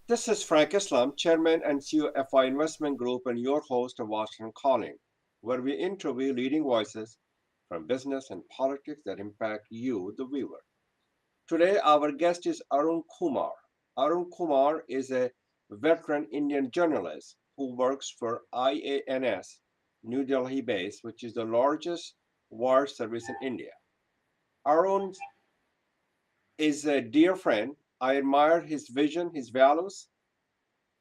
This is Frank Islam, Chairman and CEO of FI Investment Group, and your host of Washington Calling, where we interview leading voices from business and politics that impact you, the viewer. Today, our guest is Arun Kumar. Arun Kumar is a veteran Indian journalist who works for IANS, New Delhi base, which is the largest wire service in India. Arun is a dear friend. I admire his vision, his values,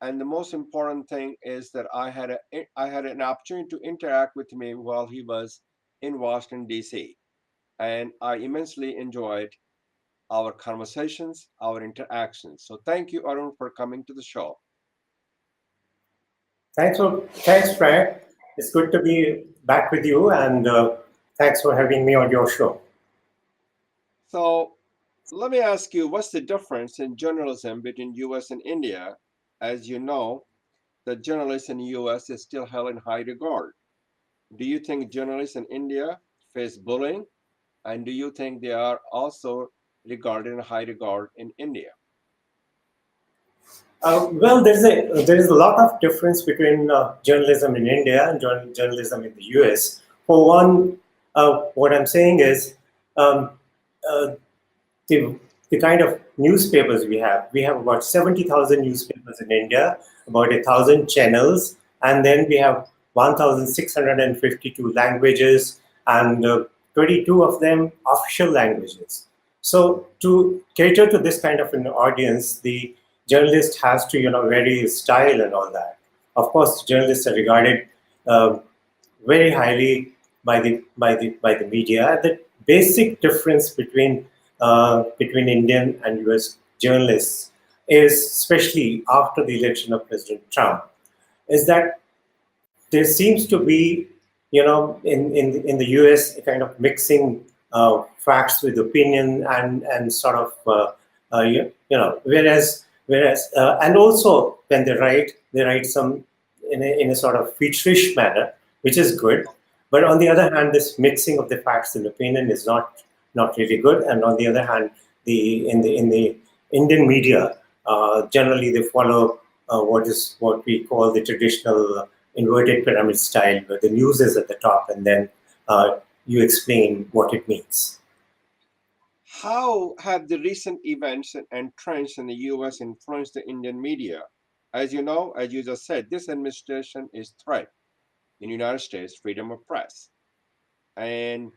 and the most important thing is that I had an opportunity to interact with him while he was in Washington D.C. and I immensely enjoyed our conversations, our interactions. So thank you, Arun, for coming to the show. Thanks, Frank. It's good to be back with you, and thanks for having me on your show. So let me ask you, what's the difference in journalism between U.S. and India? As you know, the journalists in the U.S. is still held in high regard. Do you think journalists in India face bullying? And do you think they are also regarded in high regard in India? Well, there is a lot of difference between journalism in India and journalism in the U.S. For one, what I'm saying is um, uh, the the kind of newspapers we have. We have about 70,000 newspapers in India, about 1,000 channels, and then we have 1,652 languages, and 22 of them official languages. So to cater to this kind of an audience, the journalist has to, vary his style and all that. Of course, journalists are regarded uh, very highly by the media. The basic difference between Indian and U.S. journalists is, especially after the election of President Trump, is that there seems to be, in the U.S. a kind of mixing facts with opinion and sort of, and also when they write some in a sort of feature-ish manner, which is good. But on the other hand, this mixing of the facts and opinion is not really good. And on the other hand, the Indian media generally they follow what we call the traditional inverted pyramid style, where the news is at the top, and then you explain what it means. How have the recent events and trends in the US influenced the Indian media? As you know, as you just said, this administration is threat in the United States freedom of press. And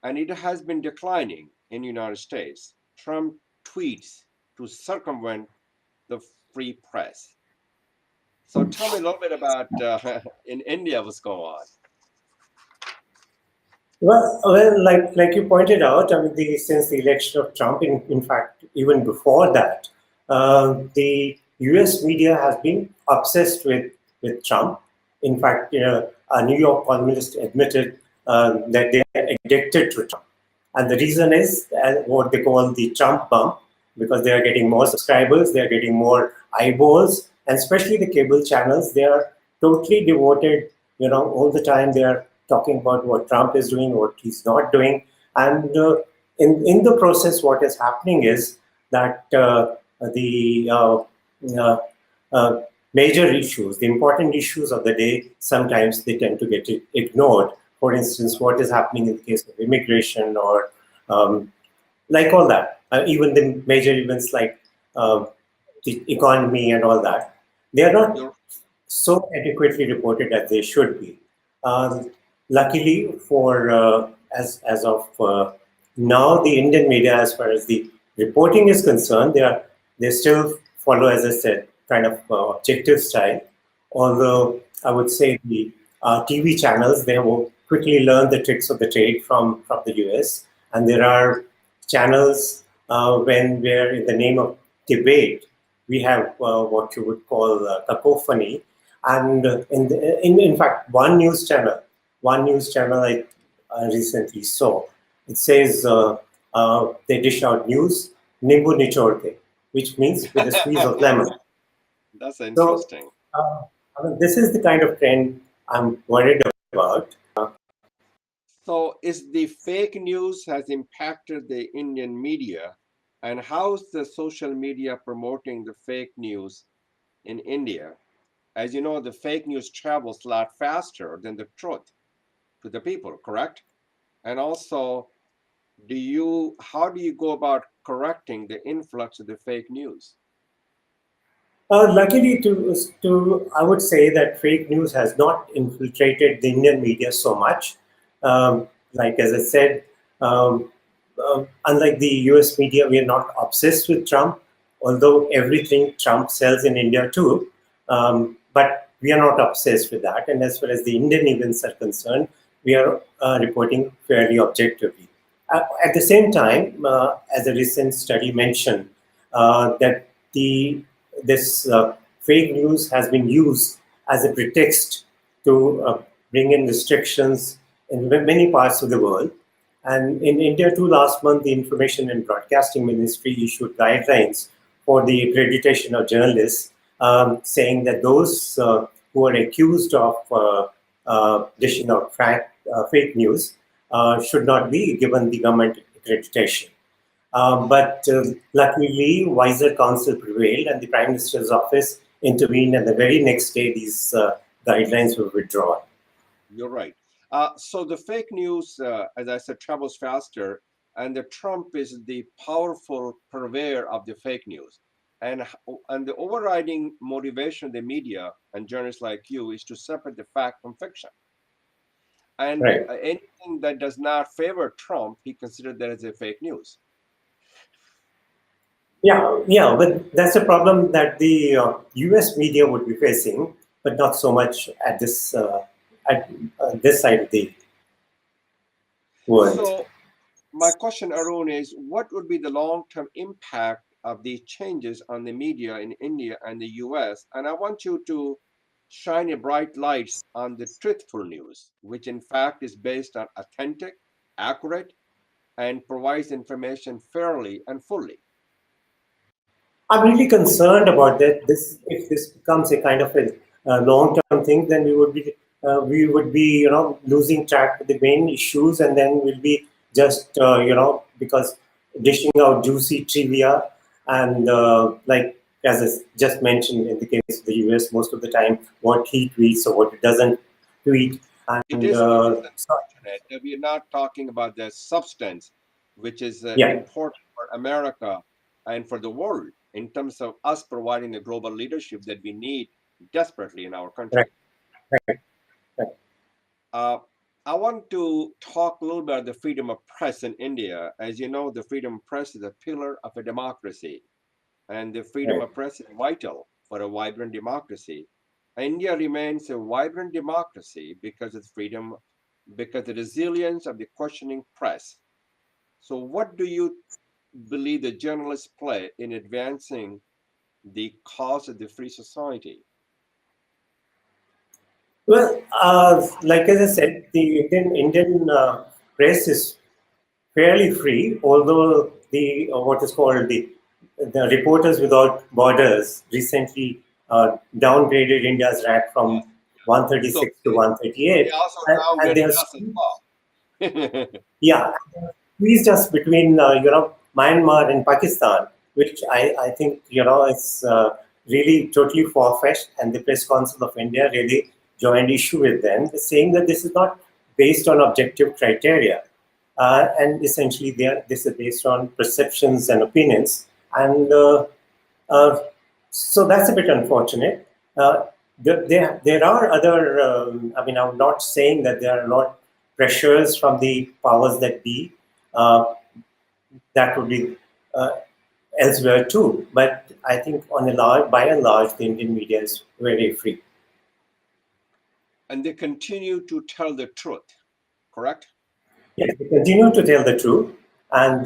and it has been declining in the United States. Trump tweets to circumvent the free press. So tell me a little bit about in India what's going on. Well, like you pointed out, I mean, since the election of Trump, in fact, even before that, the U.S. media has been obsessed with Trump. In fact, a New York columnist admitted that they are addicted to Trump, and the reason is what they call the Trump bump, because they are getting more subscribers, they are getting more eyeballs, and especially the cable channels, they are totally devoted. All the time they are talking about what Trump is doing, what he's not doing, and in the process, what is happening is that the uh, uh, major issues, the important issues of the day, sometimes they tend to get ignored. For instance, what is happening in the case of immigration or um, like all that, even the major events like uh, the economy and all that, they are not You're, so adequately reported as they should be. Um, Luckily, for as of now, the Indian media, as far as the reporting is concerned, they still follow, as I said, kind of objective style. Although I would say the TV channels, they have quickly learned the tricks of the trade from the US, and there are channels where in the name of debate we have what you would call cacophony, and in fact one news channel I recently saw, it says they dish out news nimbu nichorke, which means with a squeeze of lemon. that's So interesting. I mean, this is the kind of trend I'm worried about. So is the fake news has impacted the Indian media, and how's the social media promoting the fake news in India, as you know, the fake news travels a lot faster than the truth to the people, correct? And also, how do you go about correcting the influx of the fake news? Luckily, I would say that fake news has not infiltrated the Indian media so much. Like as I said, unlike the US media, we are not obsessed with Trump, although everything Trump sells in India too. But we are not obsessed with that. And as far as the Indian events are concerned, we are reporting fairly objectively. At the same time, as a recent study mentioned, that this fake news has been used as a pretext to bring in restrictions in many parts of the world. And in India too, last month, the Information and Broadcasting Ministry issued guidelines for the accreditation of journalists, saying that those who are accused of dishing out fake news should not be given the government accreditation. But luckily, wiser counsel prevailed, and the Prime Minister's office intervened, and the very next day, these guidelines were withdrawn. You're right. So the fake news, as I said, travels faster, and the Trump is the powerful purveyor of the fake news. And the overriding motivation of the media and journalists like you is to separate the fact from fiction. And Right. anything that does not favor Trump, he considered that as a fake news. Yeah, but that's a problem that the U.S. media would be facing, but not so much at this side of the world. So my question, Arun, is what would be the long-term impact of these changes on the media in India and the US? And I want you to shine a bright light on the truthful news, which in fact is based on authentic, accurate, and provides information fairly and fully. I'm really concerned about that. If this becomes a kind of a long-term thing, then we would be losing track of the main issues, and then we'll be just because dishing out juicy trivia and like as I just mentioned in the case of the US, most of the time what he tweets or what he doesn't tweet, It and is unfortunate that we are not talking about the substance, which is yeah, important for America and for the world in terms of us providing the global leadership that we need desperately in our right, country. right, right, Uh, I want to talk a little about the freedom of press in India. As you know, the freedom of press is a pillar of a democracy, and the freedom right. of press is vital for a vibrant democracy. India remains a vibrant democracy because of freedom, because the resilience of the questioning press. So, what do you believe the journalists play in advancing the cause of the free society? Well, like as I said, the Indian press is fairly free, although the what is called the Reporters Without Borders recently downgraded India's rank from So 136 to they 138, also and they downgraded are us as well. yeah, squeezed us between Myanmar and Pakistan, which I think is really totally far-fetched, and the Press Council of India really joined issue with them, saying that this is not based on objective criteria, and essentially this is based on perceptions and opinions, and uh, so that's a bit unfortunate. Uh, there are other, I mean, I'm not saying that there are not pressures from the powers that be uh, that would be uh, elsewhere too. But I think by and large, the Indian media is very free. And they continue to tell the truth, correct? Yes, they continue to tell the truth. And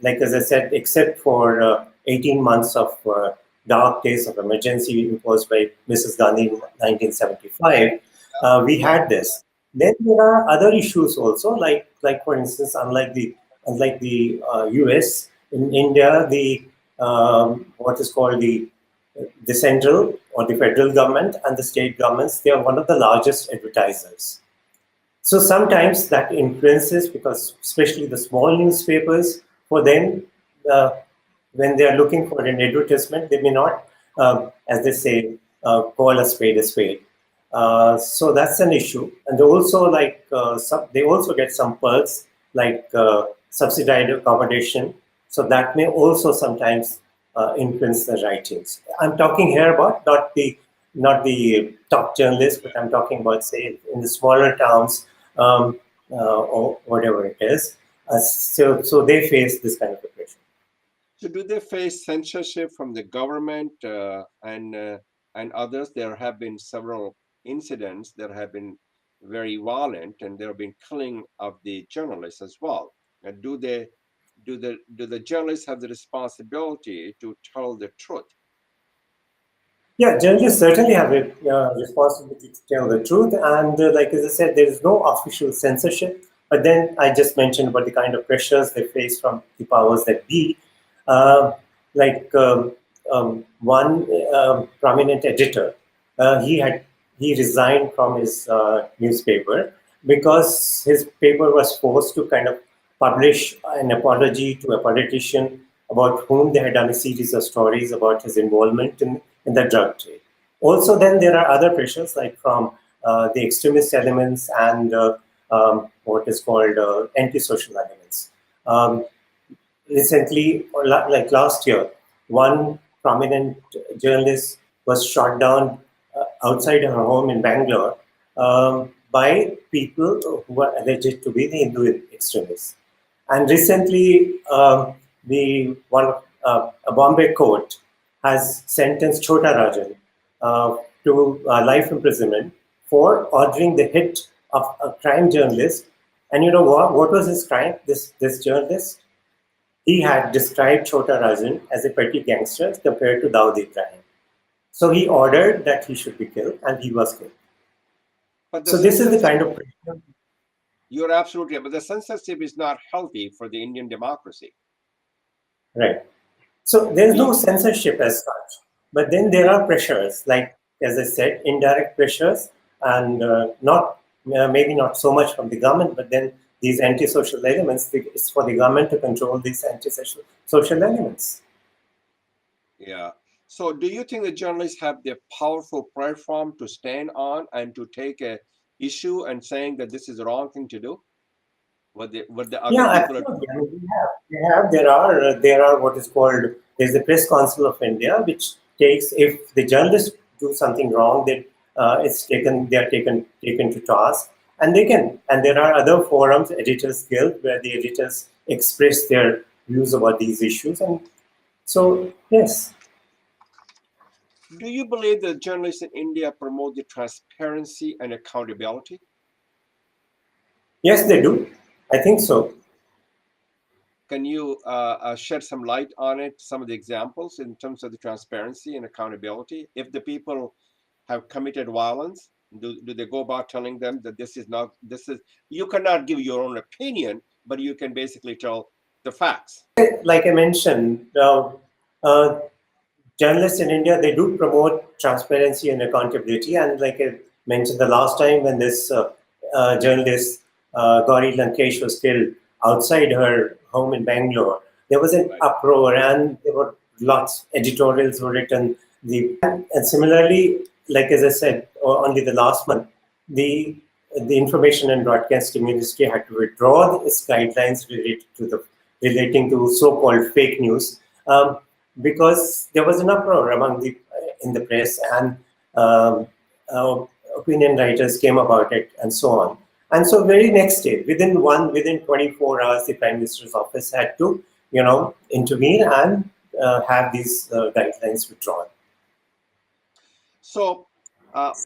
like as I said, except for 18 months of dark days of emergency imposed by Mrs. Gandhi in 1975, we Yeah. had this. Then there are other issues also, like for instance, unlike the US, in India, the what is called the central or the federal government and the state governments, they are one of the largest advertisers. So sometimes that influences because, especially the small newspapers, for them, uh, when they are looking for an advertisement, they may not as they say, call a spade a spade. So that's an issue, and they also they also get some perks like subsidized accommodation. So that may also sometimes influence the writings. I'm talking here about not the top journalists, but I'm talking about say in the smaller towns or whatever it is. So they face this kind of oppression. So do they face censorship from the government and others? There have been several incidents that have been very violent, and there have been killing of the journalists as well. And do the journalists have the responsibility to tell the truth? Yeah, journalists certainly have a responsibility to tell the truth, and like as I said, there is no official censorship. But then I just mentioned about the kind of pressures they face from the powers that be. Uh, like one prominent editor, he had he resigned from his newspaper because his paper was forced to kind of publish an apology to a politician about whom they had done a series of stories about his involvement in the drug trade. Also, then there are other pressures like from the extremist elements and what is called antisocial elements. Um, Recently, or like last year, one prominent journalist was shot down outside her home in Bangalore by people who were alleged to be the Hindu extremists. And recently, a Bombay court has sentenced Chota Rajan to life imprisonment for ordering the hit of a crime journalist. And you know what? What was his crime? This journalist, he had described Chota Rajan as a petty gangster compared to Dawood Ibrahim. So he ordered that he should be killed, and he was killed. But the So this is the censorship, kind of pressure. you're absolutely right, but the censorship is not healthy for the Indian democracy. Right. So there's no We, censorship as such, but then there are pressures, like as I said, indirect pressures, and not maybe not so much from the government, but then these antisocial elements. It's for the government to control these antisocial social elements. yeah. So do you think the journalists have the powerful platform to stand on and to take a issue and saying that this is the wrong thing to do? What the other Yeah, people are absolutely. doing? I mean, there are what is called, there's the Press Council of India, which takes, if the journalists do something wrong, that they are taken to task, and and there are other forums, Editors Guild, where the editors express their views about these issues, and so yes, Do you believe that journalists in India promote the transparency and accountability? yes, they do. I think so. Can you shed some light on it, some of the examples in terms of the transparency and accountability? If the people have committed violence, do they go about telling them that you cannot give your own opinion, but you can basically tell the facts? Like I mentioned, uh, journalists in India, they do promote transparency and accountability. And like I mentioned the last time when this journalist, Gauri Lankesh, was killed outside her home in Bangalore, there was an Right. uproar and there were lots editorials were written. And similarly, like as I said, only the last month, the the Information and Broadcasting Ministry had to withdraw its guidelines relating to so-called fake news. Because there was an uproar among the in the press, and um, uh, opinion writers came about it and so on. And so very next day, within 24 hours, the Prime Minister's office had to intervene and have these guidelines withdrawn. So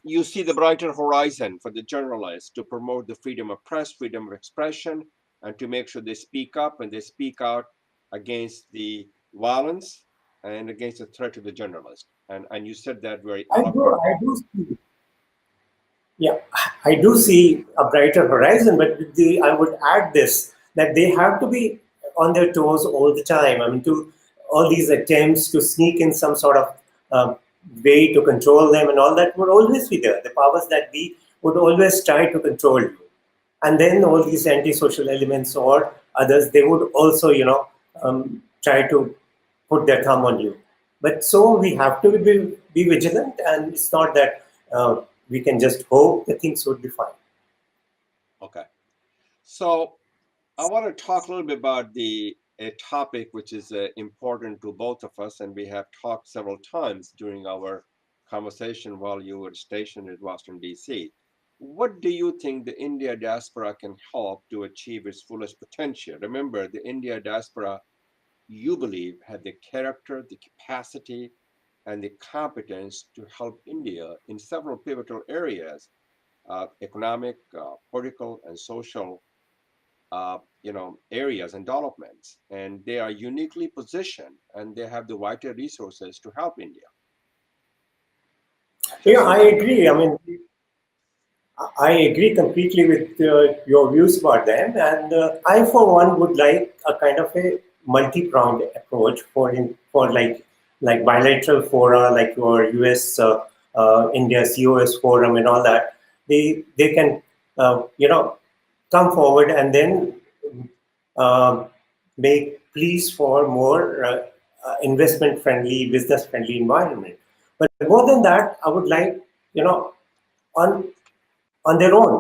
you see the brighter horizon for the journalists to promote the freedom of press, freedom of expression, and to make sure they speak up and they speak out against the violence and against the threat to the journalist. And you said that very eloquently. I do see, yeah, I do see a brighter horizon, but I would add this, that they have to be on their toes all the time. I mean, to all these attempts to sneak in some sort of um, way to control them and all that would always be there. The powers that be would always try to control you. And then all these antisocial elements or others, they would also, try to put their thumb on you. But so we have to be vigilant, and it's not that we can just hope that things would be fine. Okay. So I want to talk a little bit about a topic which is important to both of us, and we have talked several times during our conversation while you were stationed in Washington, D.C. What do you think the India diaspora can help to achieve its fullest potential? Remember, the India diaspora, you believe, had the character, the capacity, and the competence to help India in several pivotal areas, economic, political, and social areas and developments, and they are uniquely positioned and they have the vital resources to help India. Yeah, So I what? agree. I mean, I agree completely with your views about them, and I, for one, would like a kind of a multi-pronged approach for like bilateral fora, like your U.S. India COS forum and all that. They can come forward and then um make pleas for more investment friendly, business friendly environment. But more than that, I would like on on their own.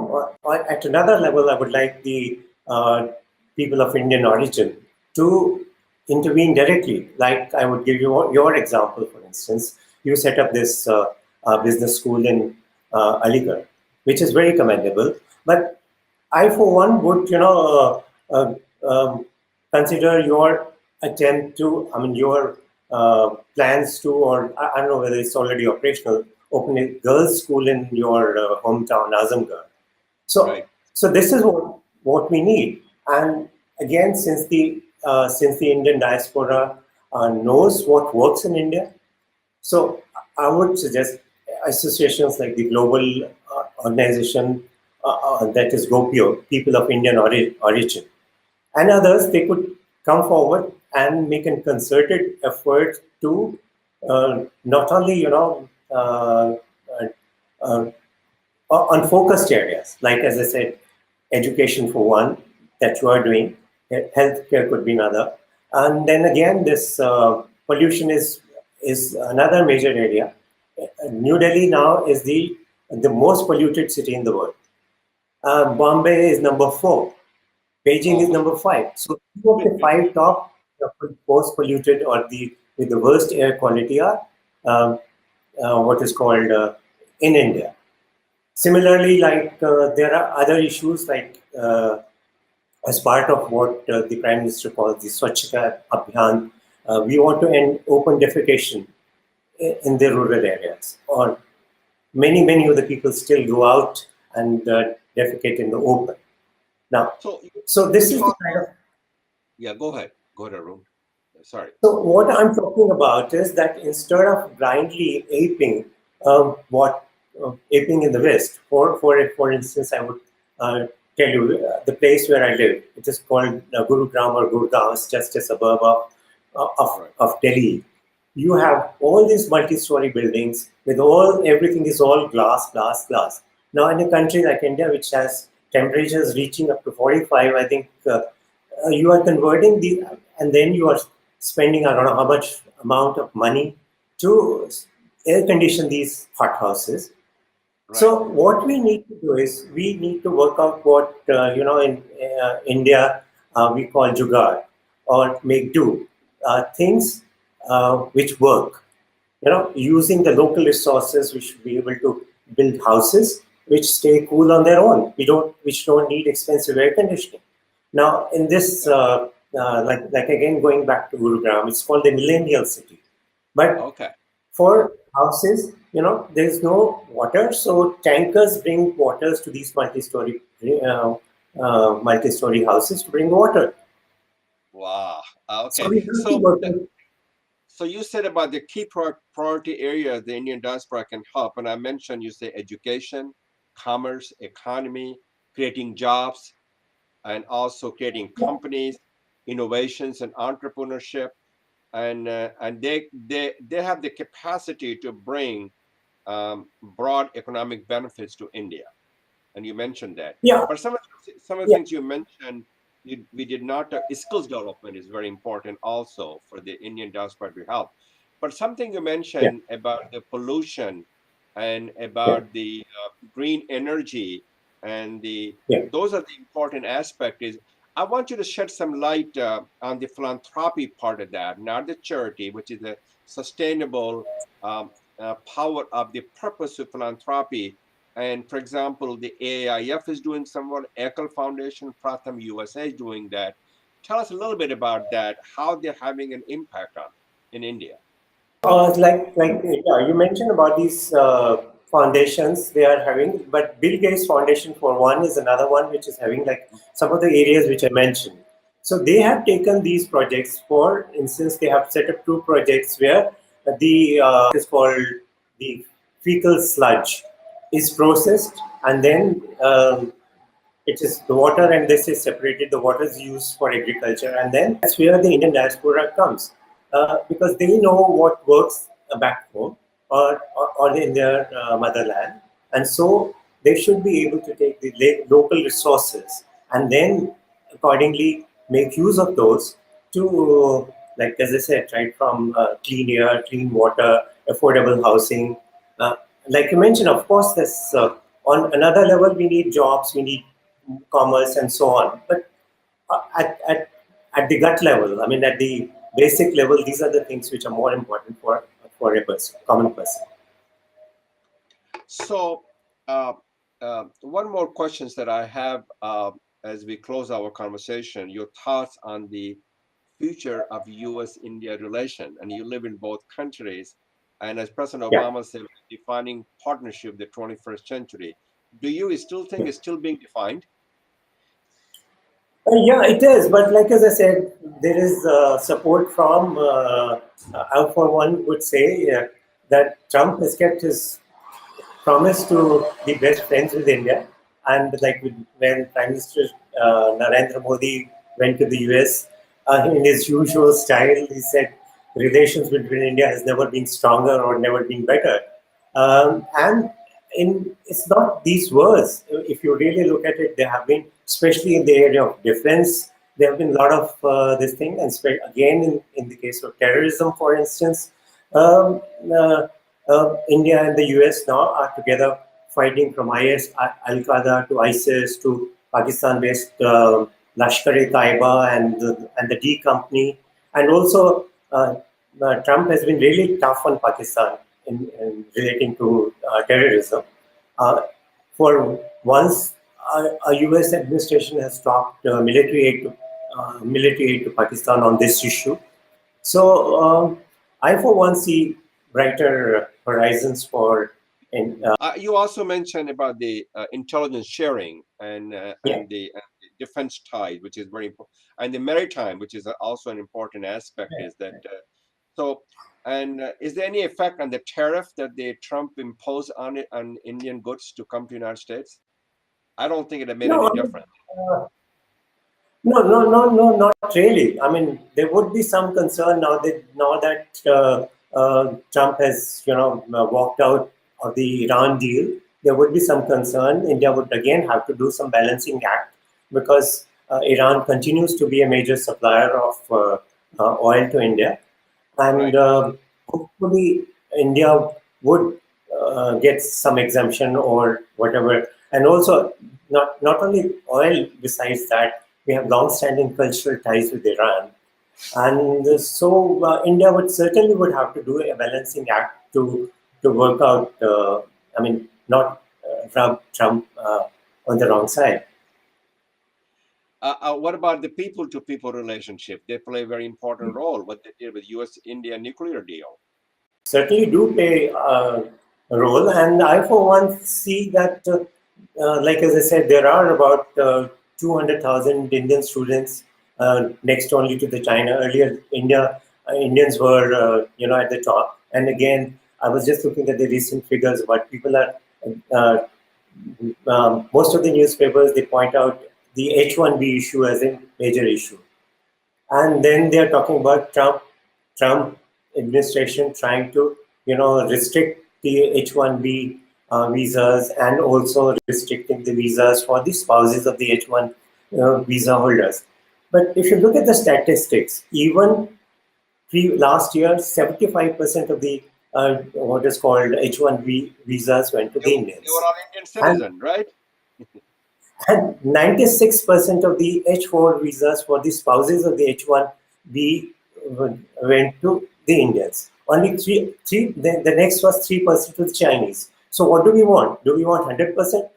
Or at another level, I would like the people of Indian origin to intervene directly. Like I would give you your example, for instance. You set up this business school in Aligarh, which is very commendable. But I, for one, would consider your attempt to, I mean, your plans to, or I don't know whether it's already operational, open a girls' school in your hometown, Azamgarh. So, Right. so this is what we need. And again, since the Indian diaspora knows what works in India, so I would suggest associations like the global organization that is GOPIO, People of Indian Origin, and others, they could come forward and make a concerted effort to not only, uh, uh, on focused areas, like as I said, education for one, that you are doing, healthcare could be another, and then again, this pollution is another major area. New Delhi now is the most polluted city in the world. Bombay is number 4. Beijing is Oh, number 5. So two of the 5 top most polluted or the with the worst air quality are um, what is called in India. Similarly, like there are other issues like as part of what the Prime Minister calls the Swachhata Abhiyan, we want to end open defecation in the rural areas. Or many of the people still go out and defecate in the open. Now, so so you this is the talk kind about, of yeah, go ahead, Arun. Sorry. so what I'm talking about is that instead of blindly what aping in the West, for instance, I would tell you the place where I live. It is called Gurugram or Gurgaon. It's just a suburb of Right. Delhi. You have all these multi-story buildings with everything is all glass. Now, in a country like India, which has temperatures reaching up to 45, I think you are converting and then you are spending I don't know how much amount of money to air condition these hot houses. Right. So what we need to do is we need to work out what in India we call jugaad or make do things which work. Using the local resources, we should be able to build houses which stay cool on their own. Which don't need expensive air conditioning. Now, in this, like again going back to Gurugram, it's called the Millennial City. But Okay. for houses, there is no water, so tankers bring waters to these multi-story houses to bring water. Wow. So Okay. we have to So work with, so you said about the key priority areas the Indian diaspora can help, and I mentioned you say education, commerce, economy, creating jobs, and also creating companies, innovations, and entrepreneurship. And they have the capacity to bring broad economic benefits to India, and you mentioned that. yeah, But some of the yeah, things you mentioned, we did not. Skills development is very important also for the Indian diaspora to help. But something you Yeah, mentioned about the pollution and yeah, about the green energy and the yeah. those are the important aspect. Is I want you to shed some light on the philanthropy part of that, not the charity, which is the sustainable power of the purpose of philanthropy. And for example, the AIF is doing somewhat, Ekel Foundation, Pratham USA is doing that. Tell us a little bit about that, how they're having an impact on in India. Like yeah, you mentioned about these foundations they are having, but Bill Gates Foundation for one is another one which is having like some of the areas which I mentioned. So they have taken these projects. For instance, they have set up two projects where the is called the fecal sludge is processed, and then it is the water, and this is separated. The water is used for agriculture, and then that's where the Indian diaspora comes, because they know what works back home, or in their motherland, and so they should be able to take the local resources and then accordingly make use of those to, like as I said, right, from clean air, clean water, affordable housing. Uh, like you mentioned, of course, there's on another level we need jobs, we need commerce, and so on. But at the gut level, I mean, at the basic level, these are the things which are more important for a person, common person. So, one more questions that I have as we close our conversation. Your thoughts on the future of U.S.-India relation, and you live in both countries, and as President Yeah. Obama said, defining partnership of the 21st century. Do you still think Yeah. it's still being defined? Yeah, it is. But like as I said, there is support from, I for one would say that Trump has kept his promised to be best friends with India. And like when Prime Minister Narendra Modi went to the US, in his usual style, he said relations between India has never been stronger or never been better. And it's not these words. If you really look at it, there have been, especially in the area of defense, there have been a lot of this thing. And again, in the case of terrorism, for instance, um, uh, India and the US now are together fighting from IS, Al Qaeda to ISIS to Pakistan based Lashkar-e-Taiba and the D Company. And also, Trump has been really tough on Pakistan in relating to terrorism. Uh, for once, a US administration has stopped military aid to Pakistan on this issue. So I, for one, see brighter horizons for in You also mentioned about the intelligence sharing yeah, and the defense ties, which is very important, and the maritime, which is also an important aspect. yeah. Is that so? And is there any effect on the tariff that the Trump imposed on it on Indian goods to come to the United States? I don't think it made No, any I mean, difference. no, not really. I mean, there would be some concern now that Trump has, walked out of the Iran deal. There would be some concern. India would again have to do some balancing act because Iran continues to be a major supplier of oil to India, and Right. hopefully India would get some exemption or whatever. And also, not only oil. Besides that, we have long-standing cultural ties with Iran, and so India would have to do a balancing act to work out. I mean, not rub Trump on the wrong side. What about the people-to-people relationship? They play a very important role. What they did with U.S.-India nuclear deal. Certainly do play a role. And I, for one, see that, like as I said, there are about 200,000 Indian students next only to the China. Earlier, Indians were, at the top. And again, I was just looking at the recent figures, but people are, uh, most of the newspapers, they point out the H-1B issue as a major issue. And then they are talking about Trump administration trying to restrict the H-1B visas and also restricting the visas for the spouses of the H-1 visa holders. But if you look at the statistics, even last year, 75% of the what is called H1B visas went to the You are Indians, an Indian and citizen, right? 96% of the H4 visas for the spouses of the H1B went to the Indians. Only the next was 3% to the Chinese. So what do we want? Do we want 100%?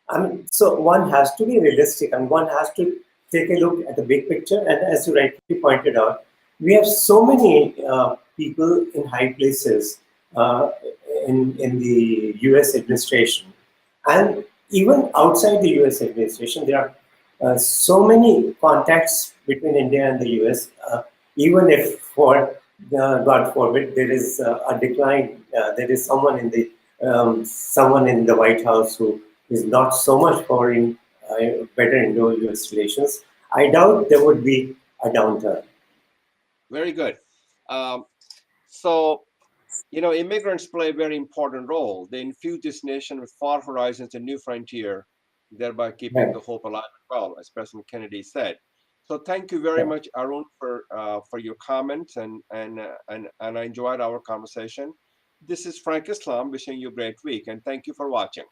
I mean, so one has to be realistic and one has to take a look at the big picture. And as you rightly pointed out, we have so many people in high places in the US administration. And even outside the US administration, there are so many contacts between India and the US. Even if, for God forbid, there is a decline, there is someone in the White House who is not so much for better Indo-US relations. I doubt there would be a downturn. Very good. Um, so, immigrants play a very important role. They infuse this nation with far horizons and new frontier, thereby keeping Right. the hope alive as well, as President Kennedy said. So, thank you very much, Arun, for your comments, and I enjoyed our conversation. This is Frank Islam wishing you a great week, and thank you for watching.